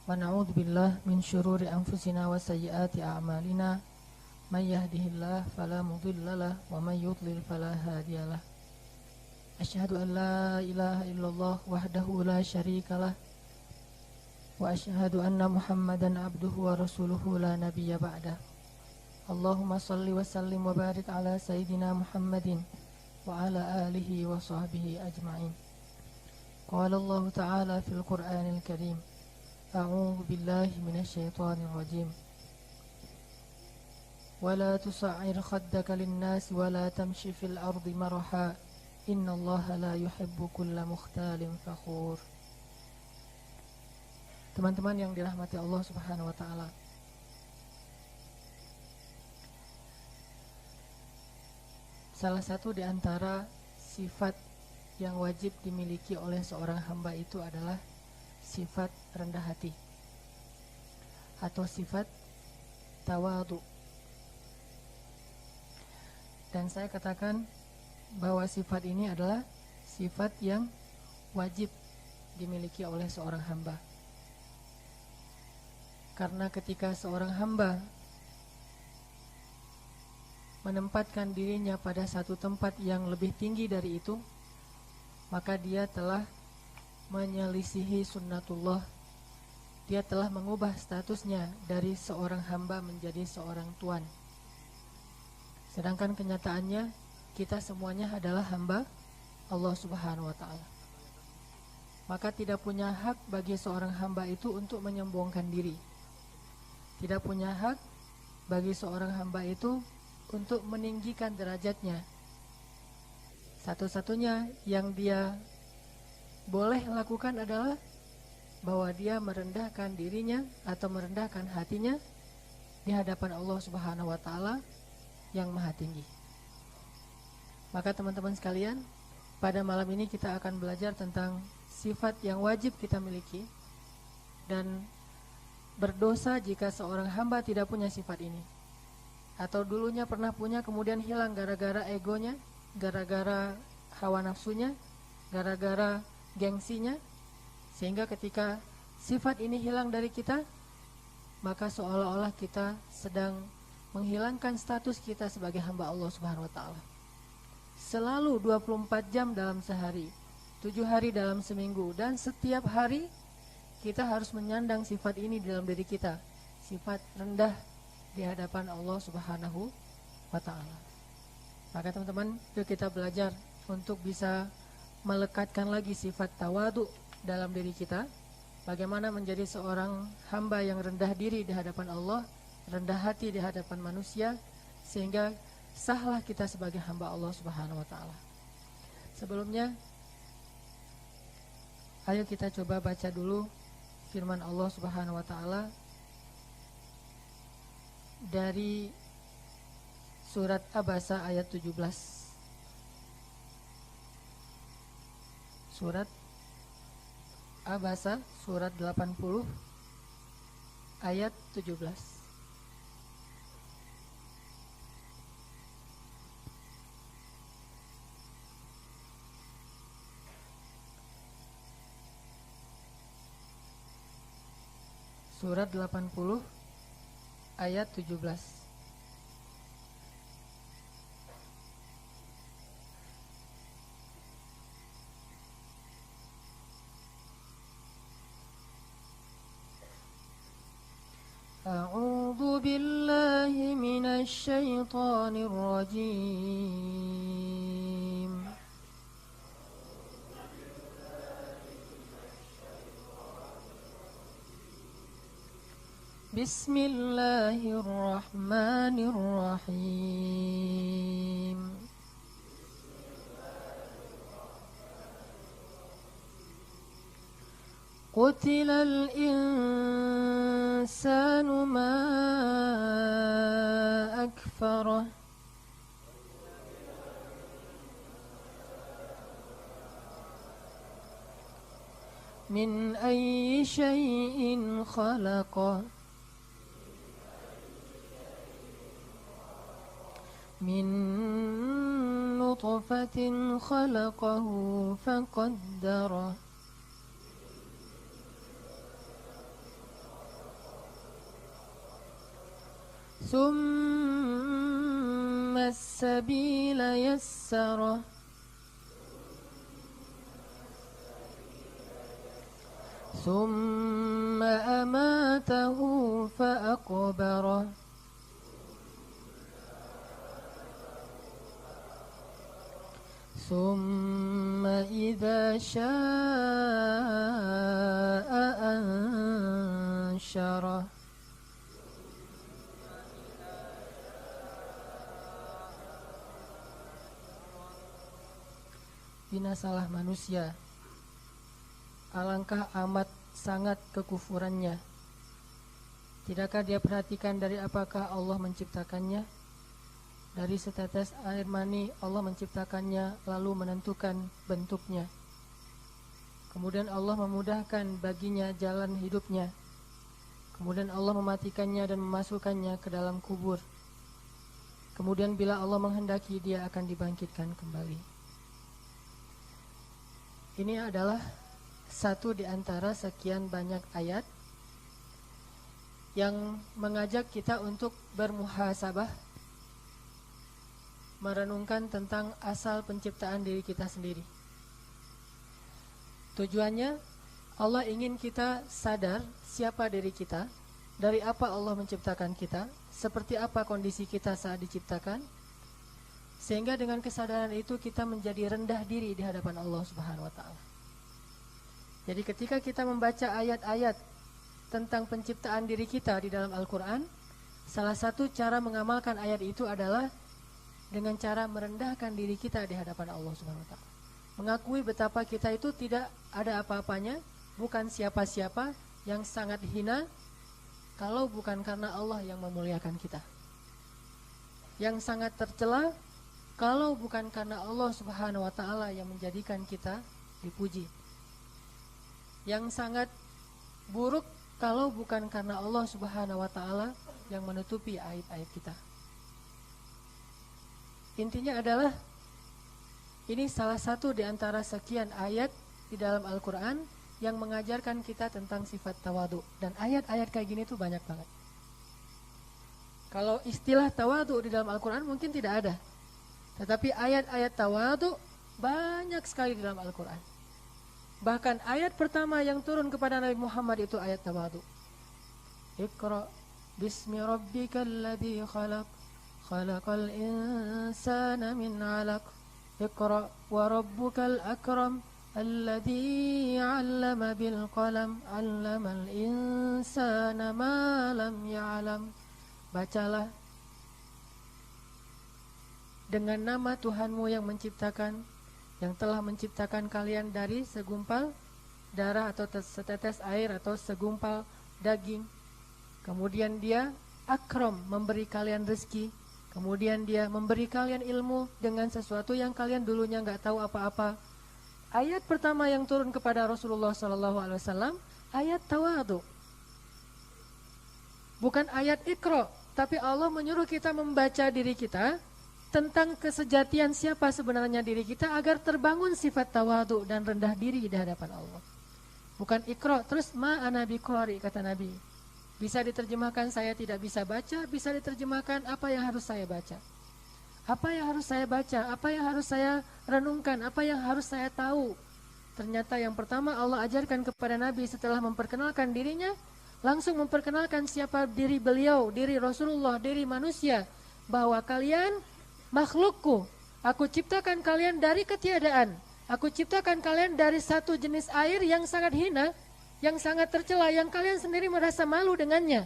ونعوذ بالله من شرور أنفسنا وسيئات أعمالنا من يهده الله فلا مضل له ومن يضلل فلا هادي له أشهد أن لا إله إلا الله وحده لا شريك له وأشهد أن محمدا عبده ورسوله لا نبي بعده اللهم صل وسلم وبارك على سيدنا محمد وعلى آله وصحبه أجمعين قال الله تعالى في القرآن الكريم أعوذ بالله من الشيطان الرجيم ولا تصعر خدك للناس ولا تمشي في الأرض مرحا إن الله لا يحب كل مختال فخور. Teman-teman yang dirahmati Allah Subhanahu wa taala. Salah satu di antara sifat yang wajib dimiliki oleh seorang hamba itu adalah sifat rendah hati atau sifat tawadhu. Dan saya katakan bahwa sifat ini adalah sifat yang wajib dimiliki oleh seorang hamba. Karena ketika seorang hamba menempatkan dirinya pada satu tempat yang lebih tinggi dari itu, maka dia telah menyelisihi sunnatullah. Dia telah mengubah statusnya dari seorang hamba menjadi seorang tuan. Sedangkan kenyataannya kita semuanya adalah hamba Allah Subhanahu wa taala. Maka tidak punya hak bagi seorang hamba itu untuk menyombongkan diri. Tidak punya hak bagi seorang hamba itu untuk meninggikan derajatnya. Satu-satunya yang dia boleh lakukan adalah bahwa dia merendahkan dirinya atau merendahkan hatinya di hadapan Allah Subhanahu wa taala yang maha tinggi. Maka teman-teman sekalian, pada malam ini kita akan belajar tentang sifat yang wajib kita miliki, dan berdosa jika seorang hamba tidak punya sifat ini, atau dulunya pernah punya kemudian hilang gara-gara egonya, gara-gara hawa nafsunya, gara-gara gengsinya, sehingga ketika sifat ini hilang dari kita, maka seolah-olah kita sedang menghilangkan status kita sebagai hamba Allah Subhanahu wa taala. Selalu 24 jam dalam sehari, 7 hari dalam seminggu, dan setiap hari kita harus menyandang sifat ini di dalam diri kita, sifat rendah di hadapan Allah Subhanahu wa taala. Maka teman-teman, yuk kita belajar untuk bisa melekatkan lagi sifat tawadhu dalam diri kita. Bagaimana menjadi seorang hamba yang rendah diri di hadapan Allah, rendah hati di hadapan manusia, sehingga sahlah kita sebagai hamba Allah Subhanahu wa taala. Sebelumnya, ayo kita coba baca dulu firman Allah Subhanahu wa taala dari surat Abasa ayat 17. Surat Abasa surat 80 ayat 17. Surat 80 ayat 17. A'udzu billahi minasy syaithanir rajim. Bismillahirrahmanirrahim. Qutilal insanu ma akfarah. Min ayyi syai'in khalaqah. Min nutfatin khalaqahu faqaddarah. ثم السبيل يسره ثم أماته فأقبره ثم إذا شاء أنشره Binasalah manusia, alangkah amat sangat kekufurannya. Tidakkah dia perhatikan dari apakah Allah menciptakannya? Dari setetes air mani Allah menciptakannya, lalu menentukan bentuknya. Kemudian Allah memudahkan baginya jalan hidupnya. Kemudian Allah mematikannya dan memasukkannya ke dalam kubur. Kemudian bila Allah menghendaki, dia akan dibangkitkan kembali. Ini adalah satu di antara sekian banyak ayat yang mengajak kita untuk bermuhasabah, merenungkan tentang asal penciptaan diri kita sendiri. Tujuannya, Allah ingin kita sadar siapa diri kita, dari apa Allah menciptakan kita, seperti apa kondisi kita saat diciptakan, sehingga dengan kesadaran itu kita menjadi rendah diri di hadapan Allah Subhanahu wa Ta'ala. Jadi ketika kita membaca ayat-ayat tentang penciptaan diri kita di dalam Al-Quran, salah satu cara mengamalkan ayat itu adalah dengan cara merendahkan diri kita di hadapan Allah Subhanahu wa Ta'ala. Mengakui betapa kita itu tidak ada apa-apanya, bukan siapa-siapa, yang sangat hina kalau bukan karena Allah yang memuliakan kita. Yang sangat tercela kalau bukan karena Allah Subhanahu wa Ta'ala yang menjadikan kita dipuji. Yang sangat buruk kalau bukan karena Allah Subhanahu wa Ta'ala yang menutupi aib-aib kita. Intinya adalah ini salah satu di antara sekian ayat di dalam Al-Quran yang mengajarkan kita tentang sifat tawadu. Dan ayat-ayat kayak gini tuh banyak banget. Kalau istilah tawadu di dalam Al-Quran mungkin tidak ada, tetapi ayat-ayat tawadu banyak sekali di dalam Al-Quran. Bahkan ayat pertama yang turun kepada Nabi Muhammad itu ayat tawadu. Iqra bismi rabbikal ladzi khalaq, khalaqal insana min 'alaq. Iqra wa rabbukal akram, alladzi 'allama bil qalam, 'allamal insana ma lam ya'lam. Bacalah dengan nama Tuhanmu yang menciptakan, yang telah menciptakan kalian dari segumpal darah atau setetes air atau segumpal daging. Kemudian dia akram, memberi kalian rezeki. Kemudian dia memberi kalian ilmu dengan sesuatu yang kalian dulunya nggak tahu apa-apa. Ayat pertama yang turun kepada Rasulullah SAW ayat tawadu. Bukan ayat ikra, tapi Allah menyuruh kita membaca diri kita tentang kesejatian siapa sebenarnya diri kita agar terbangun sifat tawadu dan rendah diri di hadapan Allah. Bukan ikra, terus ma ana biqari, kata Nabi. Bisa diterjemahkan saya tidak bisa baca, bisa diterjemahkan apa yang harus saya baca. Apa yang harus saya baca, apa yang harus saya renungkan, apa yang harus saya tahu. Ternyata yang pertama Allah ajarkan kepada Nabi setelah memperkenalkan dirinya, langsung memperkenalkan siapa diri beliau, diri Rasulullah, diri manusia, bahwa kalian makhlukku, aku ciptakan kalian dari ketiadaan. Aku ciptakan kalian dari satu jenis air yang sangat hina, yang sangat tercela, yang kalian sendiri merasa malu dengannya.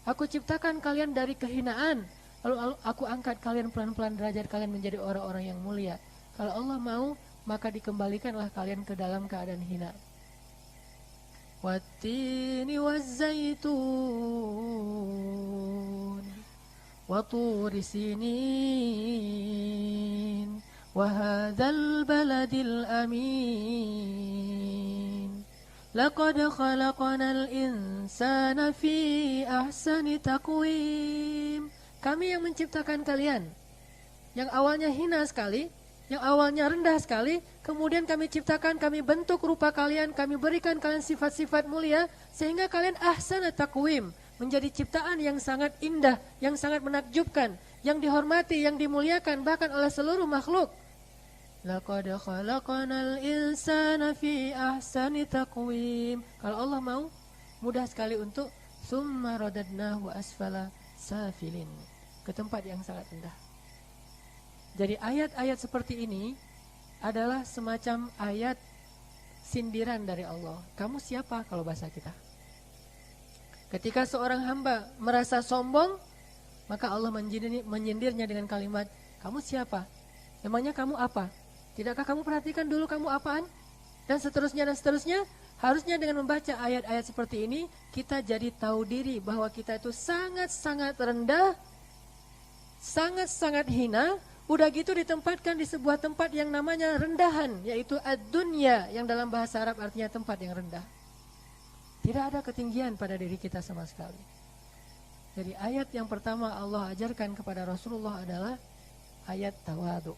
Aku ciptakan kalian dari kehinaan, lalu aku angkat kalian pelan-pelan derajat kalian menjadi orang-orang yang mulia. Kalau Allah mau, maka dikembalikanlah kalian ke dalam keadaan hina. Wattini wazzaitun wa turi sinin wa hadzal baladil amin laqad khalaqnal insana fi ahsani taqwim. Kami yang menciptakan kalian, yang awalnya hina sekali, yang awalnya rendah sekali, kemudian kami ciptakan, kami bentuk rupa kalian, kami berikan kalian sifat-sifat mulia, sehingga kalian ahsana taqwim, menjadi ciptaan yang sangat indah, yang sangat menakjubkan, yang dihormati, yang dimuliakan bahkan oleh seluruh makhluk. Laqad khalaqnal insana fi ahsani taqwim. Kalau Allah mau, mudah sekali untuk summa radadnahu asfala safilin, ke tempat yang sangat rendah. Jadi ayat-ayat seperti ini adalah semacam ayat sindiran dari Allah. Kamu siapa kalau bahasa kita? Ketika seorang hamba merasa sombong, maka Allah menyindirnya dengan kalimat, kamu siapa? Emangnya kamu apa? Tidakkah kamu perhatikan dulu kamu apaan? Dan seterusnya dan seterusnya. Harusnya dengan membaca ayat-ayat seperti ini, kita jadi tahu diri bahwa kita itu sangat-sangat rendah, sangat-sangat hina. Udah gitu ditempatkan di sebuah tempat yang namanya rendahan, yaitu ad-dunya, yang dalam bahasa Arab artinya tempat yang rendah. Tidak ada ketinggian pada diri kita sama sekali. Jadi ayat yang pertama Allah ajarkan kepada Rasulullah adalah ayat tawadhu.